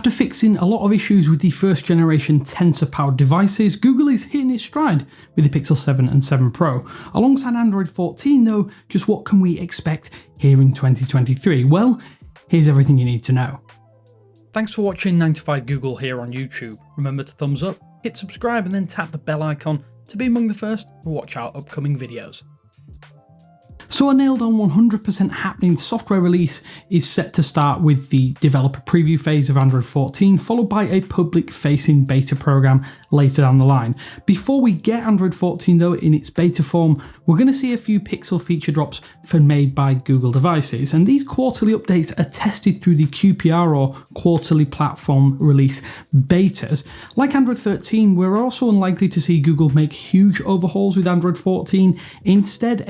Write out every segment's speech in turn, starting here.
After fixing a lot of issues with the first generation Tensor-powered devices, Google is hitting its stride with the Pixel 7 and 7 Pro. Alongside Android 14 though, just what can we expect here in 2023? Well, here's everything you need to know. Thanks for watching 9to5 Google here on YouTube. Remember to thumbs up, hit subscribe and then tap the bell icon to be among the first to watch our upcoming videos. So a nailed on 100% happening software release is set to start with the developer preview phase of Android 14, followed by a public facing beta program later down the line. Before we get Android 14 though in its beta form, we're going to see a few Pixel feature drops for made by Google devices, and these quarterly updates are tested through the QPR or quarterly platform release betas. Like Android 13, we're also unlikely to see Google make huge overhauls with Android 14. Instead,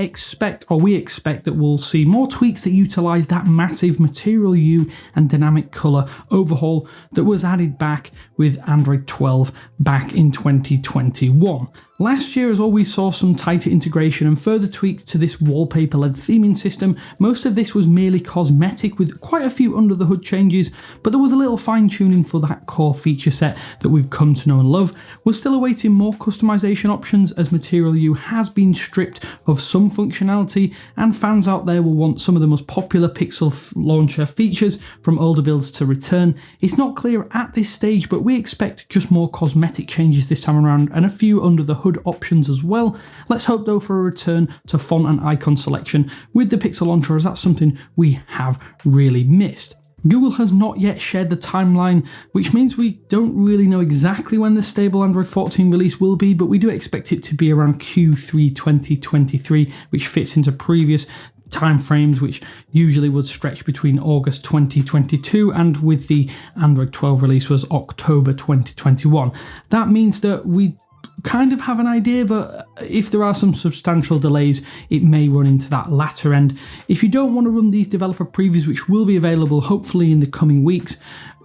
we expect that we'll see more tweaks that utilise that massive Material You and Dynamic Colour overhaul that was added back with Android 12 back in 2021. Last year as well, we saw some tighter integration and further tweaks to this wallpaper-led theming system. Most of this was merely cosmetic with quite a few under the hood changes, but there was a little fine-tuning for that core feature set that we've come to know and love. We're still awaiting more customization options as Material You has been stripped of some functionality, and fans out there will want some of the most popular Pixel launcher features from older builds to return. It's not clear at this stage, but we expect just more cosmetic changes this time around and a few under the hood options as well. Let's hope though for a return to font and icon selection with the Pixel launcher, as that's something we have really missed. Google has not yet shared the timeline, which means we don't really know exactly when the stable Android 14 release will be, but we do expect it to be around Q3 2023, which fits into previous timeframes, which usually would stretch between August 2022 and with the Android 12 release was October 2021. That means that we kind of have an idea, but if there are some substantial delays, it may run into that latter end. If you don't want to run these developer previews, which will be available hopefully in the coming weeks,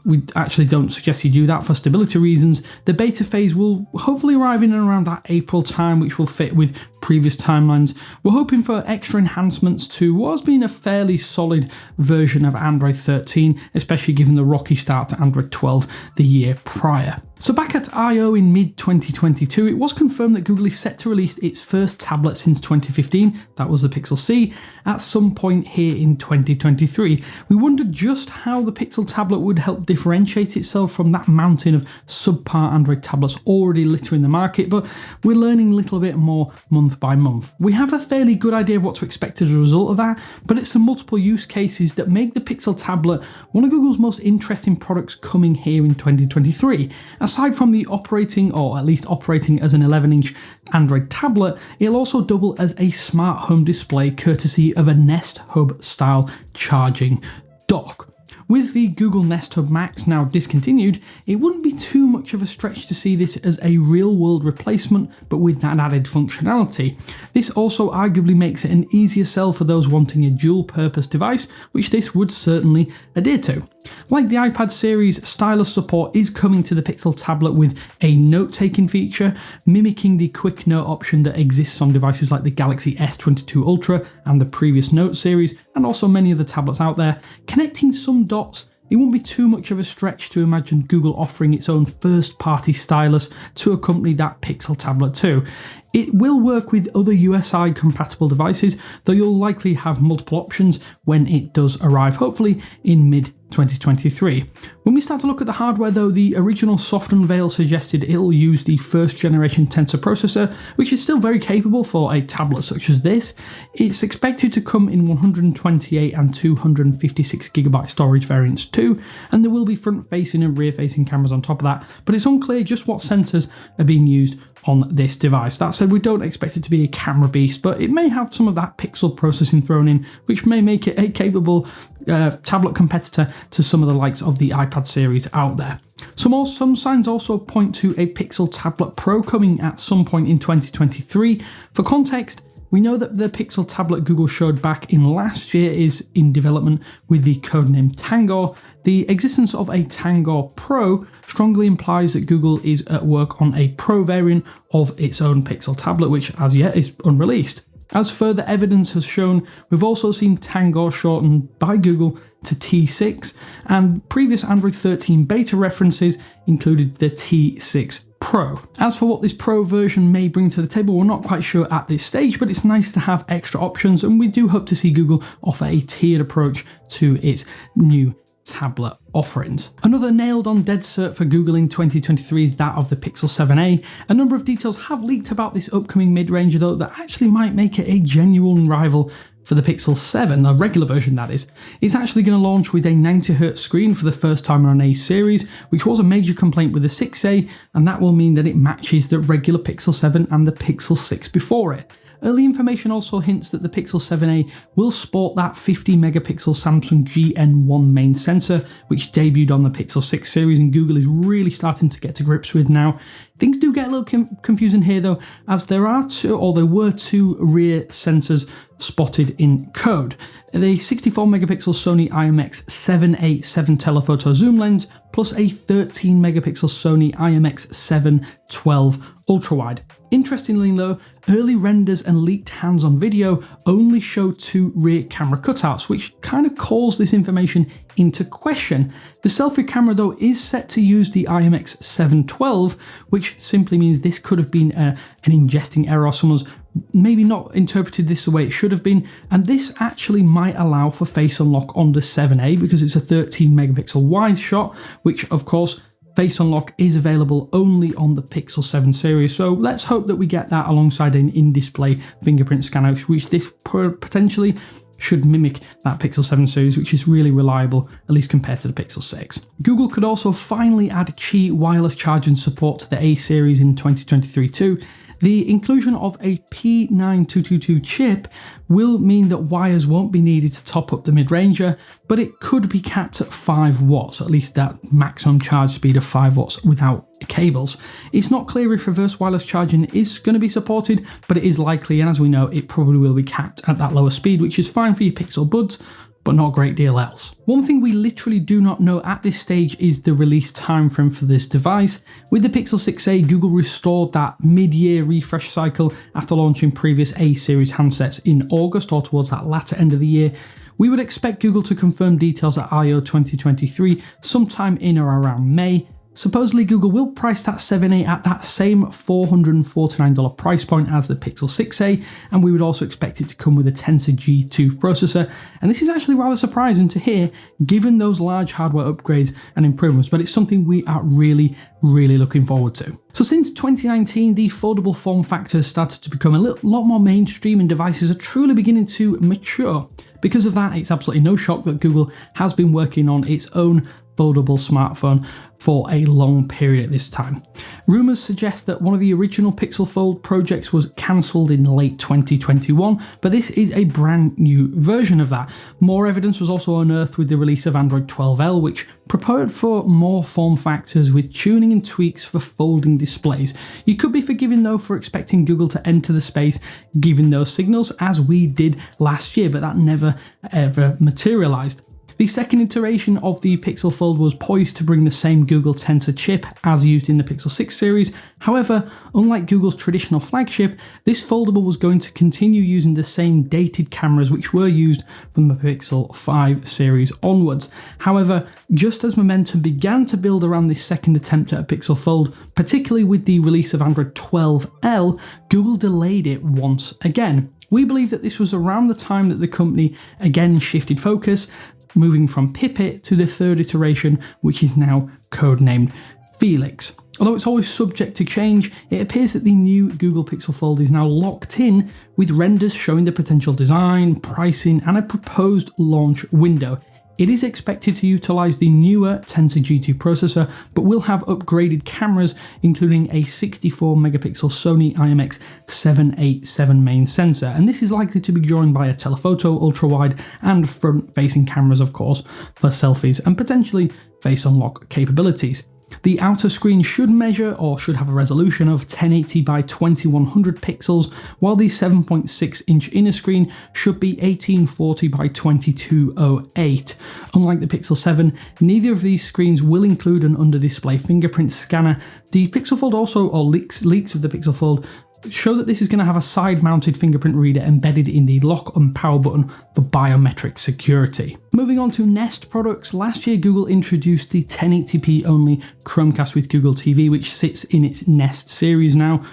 we actually don't suggest you do that for stability reasons. The beta phase will hopefully arrive in and around that April time, which will fit with previous timelines. We're hoping for extra enhancements to what has been a fairly solid version of Android 13, especially given the rocky start to Android 12 the year prior. So back at I/O in mid-2022, it was confirmed that Google is set to release its first tablet since 2015, that was the Pixel C, at some point here in 2023. We wondered just how the Pixel tablet would help differentiate itself from that mountain of subpar Android tablets already littering the market, but we're learning a little bit more month by month. We have a fairly good idea of what to expect as a result of that, but it's the multiple use cases that make the Pixel tablet one of Google's most interesting products coming here in 2023. Aside from the operating, or at least operating as an 11-inch Android tablet, it'll also double as a smart home display courtesy of a Nest Hub style charging dock. With the Google Nest Hub Max now discontinued, it wouldn't be too much of a stretch to see this as a real-world replacement, but with that added functionality. This also arguably makes it an easier sell for those wanting a dual-purpose device, which this would certainly adhere to. Like the iPad series, stylus support is coming to the Pixel tablet with a note-taking feature, mimicking the quick note option that exists on devices like the Galaxy S22 Ultra and the previous Note series, and also many other tablets out there. Connecting some dots, it won't be too much of a stretch to imagine Google offering its own first-party stylus to accompany that Pixel tablet too. It will work with other USI-compatible devices, though you'll likely have multiple options when it does arrive, hopefully in mid-2023. When we start to look at the hardware though, the original soft unveil suggested it'll use the first generation Tensor processor, which is still very capable for a tablet such as this. It's expected to come in 128 and 256GB storage variants too, and there will be front-facing and rear-facing cameras on top of that, but it's unclear just what sensors are being used on this device. That said, we don't expect it to be a camera beast, but it may have some of that pixel processing thrown in, which may make it a capable tablet competitor to some of the likes of the iPad series out there. Some signs also point to a Pixel Tablet Pro coming at some point in 2023. For context, we know that the Pixel tablet Google showed back in last year is in development with the codename Tangor. The existence of a Tangor Pro strongly implies that Google is at work on a Pro variant of its own Pixel tablet, which as yet is unreleased. As further evidence has shown, we've also seen Tangor shortened by Google to T6, and previous Android 13 beta references included the T6 Pro. As for what this Pro version may bring to the table, we're not quite sure at this stage, but it's nice to have extra options, and we do hope to see Google offer a tiered approach to its new tablet offerings. Another nailed on dead cert for Google in 2023 is that of the Pixel 7a. A number of details have leaked about this upcoming mid-range though that actually might make it a genuine rival for the Pixel 7, the regular version that is. It's actually going to launch with a 90Hz screen for the first time on an A series, which was a major complaint with the 6a, and that will mean that it matches the regular Pixel 7 and the Pixel 6 before it. Early information also hints that the Pixel 7a will sport that 50 megapixel Samsung GN1 main sensor, which debuted on the Pixel 6 series and Google is really starting to get to grips with now. Things do get a little confusing here though, as there were two rear sensors spotted in code. The 64 megapixel Sony IMX787 telephoto zoom lens plus a 13 megapixel Sony IMX712 ultrawide. Interestingly though, early renders and leaked hands-on video only show two rear camera cutouts, which kind of calls this information into question. The selfie camera though is set to use the IMX712, which simply means this could have been an ingesting error, or someone's maybe not interpreted this the way it should have been, and this actually might allow for face unlock on the 7a because it's a 13 megapixel wide shot, which of course Face Unlock is available only on the Pixel 7 series, so let's hope that we get that alongside an in-display fingerprint scanner, which this potentially should mimic that Pixel 7 series, which is really reliable, at least compared to the Pixel 6. Google could also finally add Qi wireless charging support to the A series in 2023 too. The inclusion of a P9222 chip will mean that wires won't be needed to top up the mid-ranger, but it could be capped at 5 watts, at least that maximum charge speed of 5 watts without cables. It's not clear if reverse wireless charging is going to be supported, but it is likely, and as we know, it probably will be capped at that lower speed, which is fine for your Pixel Buds, but not a great deal else. One thing we literally do not know at this stage is the release timeframe for this device. With the Pixel 6a, Google restored that mid-year refresh cycle after launching previous A series handsets in August or towards that latter end of the year. We would expect Google to confirm details at I/O 2023 sometime in or around May. Supposedly Google will price that 7a at that same $449 price point as the Pixel 6a, and we would also expect it to come with a Tensor G2 processor, and this is actually rather surprising to hear given those large hardware upgrades and improvements, but it's something we are really looking forward to. So since 2019, the foldable form factors started to become a lot more mainstream and devices are truly beginning to mature. Because of that, it's absolutely no shock that Google has been working on its own foldable smartphone for a long period at this time. Rumours suggest that one of the original Pixel Fold projects was cancelled in late 2021, but this is a brand new version of that. More evidence was also unearthed with the release of Android 12L, which prepared for more form factors with tuning and tweaks for folding displays. You could be forgiven though for expecting Google to enter the space given those signals, as we did last year, but that never ever materialised. The second iteration of the Pixel Fold was poised to bring the same Google Tensor chip as used in the Pixel 6 series. However, unlike Google's traditional flagship, this foldable was going to continue using the same dated cameras which were used from the Pixel 5 series onwards. However, just as momentum began to build around this second attempt at a Pixel Fold, particularly with the release of Android 12L, Google delayed it once again. We believe that this was around the time that the company again shifted focus, moving from Pipit to the third iteration, which is now codenamed Felix. Although it's always subject to change, it appears that the new Google Pixel Fold is now locked in, with renders showing the potential design, pricing, and a proposed launch window. It is expected to utilise the newer Tensor G2 processor, but will have upgraded cameras, including a 64 megapixel Sony IMX787 main sensor, and this is likely to be joined by a telephoto, ultra-wide, and front-facing cameras, of course, for selfies and potentially face unlock capabilities. The outer screen should have a resolution of 1080 by 2100 pixels, while the 7.6-inch inner screen should be 1840 by 2208. Unlike the Pixel 7, neither of these screens will include an under-display fingerprint scanner. The Pixel Fold also, or leaks of the Pixel Fold, show that this is going to have a side-mounted fingerprint reader embedded in the lock and power button for biometric security. Moving on to Nest products, last year Google introduced the 1080p only Chromecast with Google TV, which sits in its Nest series now.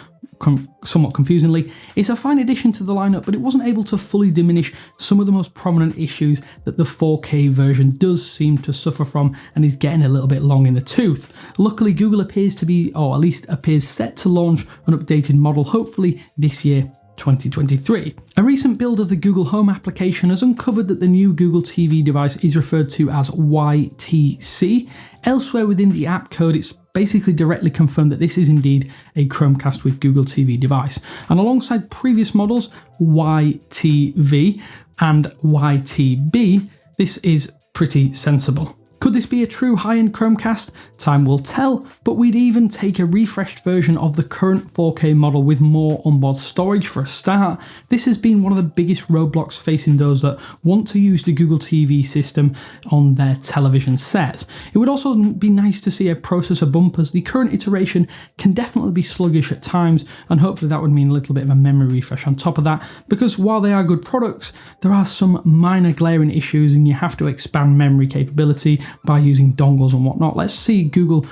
Somewhat confusingly. It's a fine addition to the lineup, but it wasn't able to fully diminish some of the most prominent issues that the 4K version does seem to suffer from and is getting a little bit long in the tooth. Luckily, Google appears to be, or at least appears set to launch an updated model hopefully this year, 2023. A recent build of the Google Home application has uncovered that the new Google TV device is referred to as YTC. Elsewhere within the app code, it's basically directly confirmed that this is indeed a Chromecast with Google TV device. And alongside previous models, YTV and YTB, this is pretty sensible. Could this be a true high-end Chromecast? Time will tell, but we'd even take a refreshed version of the current 4K model with more onboard storage for a start. This has been one of the biggest roadblocks facing those that want to use the Google TV system on their television sets. It would also be nice to see a processor bump, as the current iteration can definitely be sluggish at times, and hopefully that would mean a little bit of a memory refresh on top of that, because while they are good products, there are some minor glaring issues and you have to expand memory capability by using dongles and whatnot. Let's see Google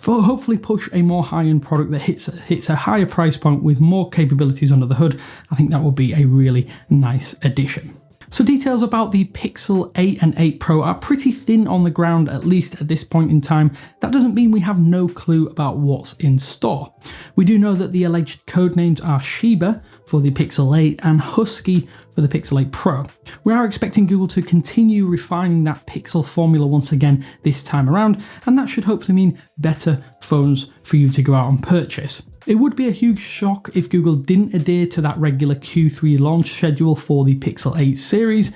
hopefully push a more high-end product that hits a higher price point with more capabilities under the hood. I think that would be a really nice addition. So details about the Pixel 8 and 8 Pro are pretty thin on the ground, at least at this point in time. That doesn't mean we have no clue about what's in store. We do know that the alleged codenames are Shiba for the Pixel 8 and Husky for the Pixel 8 Pro. We are expecting Google to continue refining that Pixel formula once again this time around, and that should hopefully mean better phones for you to go out and purchase. It would be a huge shock if Google didn't adhere to that regular Q3 launch schedule for the Pixel 8 series.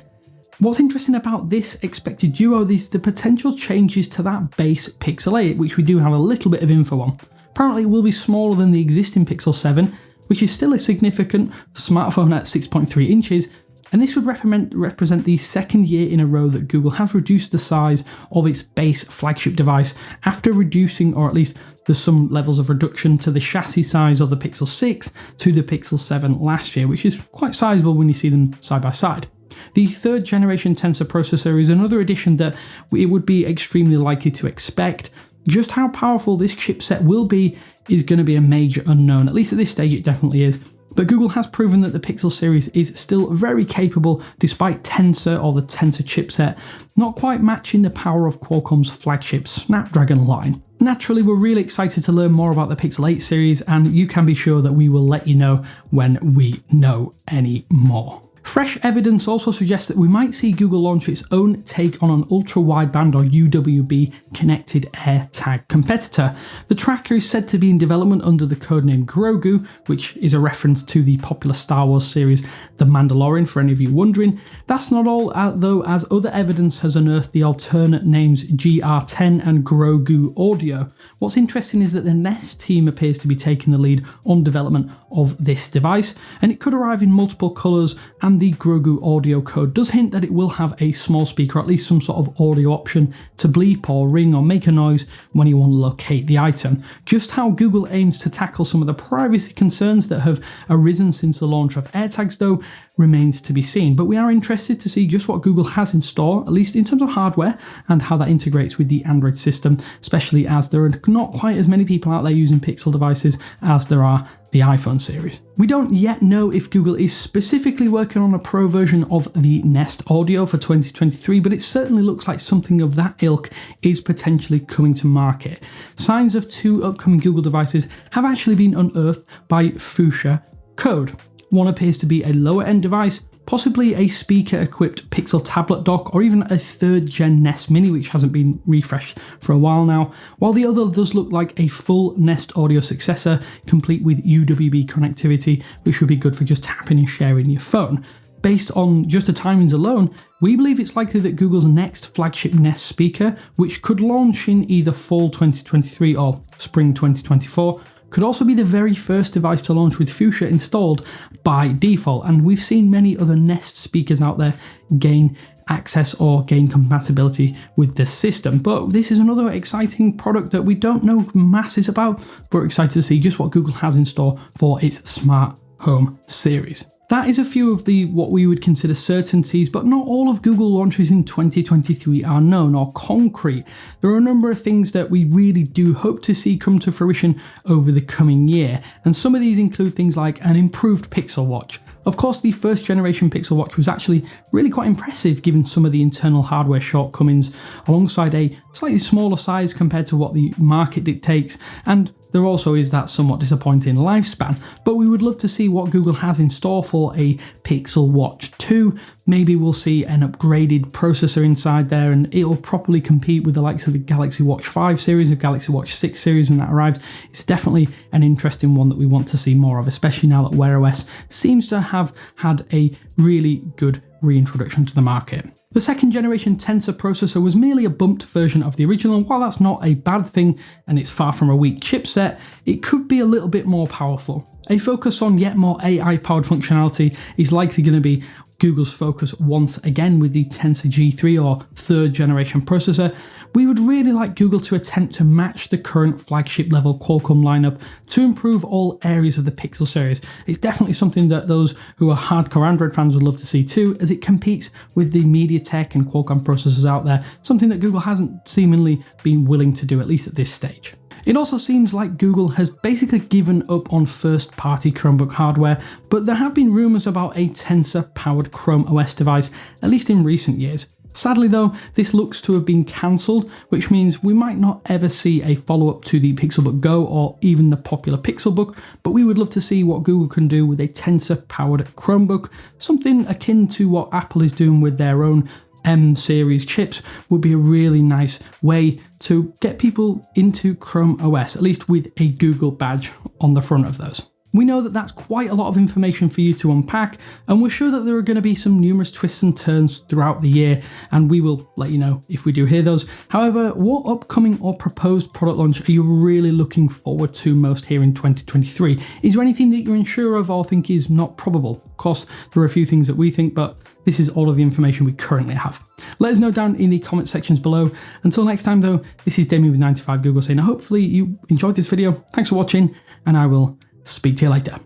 What's interesting about this expected duo is the potential changes to that base Pixel 8, which we do have a little bit of info on. Apparently it will be smaller than the existing Pixel 7, which is still a significant smartphone at 6.3 inches, and this would represent the second year in a row that Google has reduced the size of its base flagship device after reducing, or at least there's some levels of reduction to the chassis size of the Pixel 6 to the Pixel 7 last year, which is quite sizable when you see them side by side. The third generation Tensor processor is another addition that it would be extremely likely to expect. Just how powerful this chipset will be is going to be a major unknown, at least at this stage it definitely is. But Google has proven that the Pixel series is still very capable despite Tensor, or the Tensor chipset, not quite matching the power of Qualcomm's flagship Snapdragon line. Naturally, we're really excited to learn more about the Pixel 8 series, and you can be sure that we will let you know when we know any more. Fresh evidence also suggests that we might see Google launch its own take on an ultra-wideband, or UWB, connected AirTag competitor. The tracker is said to be in development under the codename Grogu, which is a reference to the popular Star Wars series The Mandalorian, for any of you wondering. That's not all, though, as other evidence has unearthed the alternate names GR10 and Grogu Audio. What's interesting is that the Nest team appears to be taking the lead on development of this device, and it could arrive in multiple colours, and the Grogu audio code does hint that it will have a small speaker, or at least some sort of audio option to bleep or ring or make a noise when you want to locate the item. Just how Google aims to tackle some of the privacy concerns that have arisen since the launch of AirTags, though, remains to be seen. But we are interested to see just what Google has in store, at least in terms of hardware, and how that integrates with the Android system, especially as there are not quite as many people out there using Pixel devices as there are the iPhone series. We don't yet know if Google is specifically working on a pro version of the Nest Audio for 2023, but it certainly looks like something of that ilk is potentially coming to market. Signs of two upcoming Google devices have actually been unearthed by Fuchsia Code. One appears to be a lower end device, possibly a speaker-equipped Pixel tablet dock, or even a third-gen Nest Mini, which hasn't been refreshed for a while now, while the other does look like a full Nest Audio successor, complete with UWB connectivity, which would be good for just tapping and sharing your phone. Based on just the timings alone, we believe it's likely that Google's next flagship Nest speaker, which could launch in either fall 2023 or spring 2024, could also be the very first device to launch with Fuchsia installed by default, and we've seen many other Nest speakers out there gain access or gain compatibility with the system. But this is another exciting product that we don't know masses about, but we're excited to see just what Google has in store for its smart home series. That is a few of the what we would consider certainties, but not all of Google launches in 2023 are known or concrete. There are a number of things that we really do hope to see come to fruition over the coming year, and some of these include things like an improved Pixel Watch. Of course, the first generation Pixel Watch was actually really quite impressive given some of the internal hardware shortcomings, alongside a slightly smaller size compared to what the market dictates, and there also is that somewhat disappointing lifespan. But we would love to see what Google has in store for a Pixel Watch 2. Maybe we'll see an upgraded processor inside there, and it'll properly compete with the likes of the Galaxy Watch 5 series or Galaxy Watch 6 series when that arrives. It's definitely an interesting one that we want to see more of, especially now that Wear OS seems to have had a really good reintroduction to the market. The second generation Tensor processor was merely a bumped version of the original, and while that's not a bad thing and it's far from a weak chipset, it could be a little bit more powerful. A focus on yet more AI-powered functionality is likely going to be Google's focus once again with the Tensor G3 or third generation processor. We would really like Google to attempt to match the current flagship level Qualcomm lineup to improve all areas of the Pixel series. It's definitely something that those who are hardcore Android fans would love to see too, as it competes with the MediaTek and Qualcomm processors out there, something that Google hasn't seemingly been willing to do, at least at this stage. It also seems like Google has basically given up on first-party Chromebook hardware, but there have been rumours about a Tensor-powered Chrome OS device, at least in recent years. Sadly though, this looks to have been cancelled, which means we might not ever see a follow-up to the Pixelbook Go or even the popular Pixelbook, but we would love to see what Google can do with a Tensor-powered Chromebook. Something akin to what Apple is doing with their own M series chips would be a really nice way to get people into Chrome OS, at least with a Google badge on the front of those. We know that that's quite a lot of information for you to unpack, and we're sure that there are going to be some numerous twists and turns throughout the year, and we will let you know if we do hear those. However, what upcoming or proposed product launch are you really looking forward to most here in 2023? Is there anything that you're unsure of or think is not probable? Of course, there are a few things that we think, but this is all of the information we currently have. Let us know down in the comment sections below. Until next time though, this is Damien with 9to5Google saying hopefully you enjoyed this video. Thanks for watching, and I will speak to you later.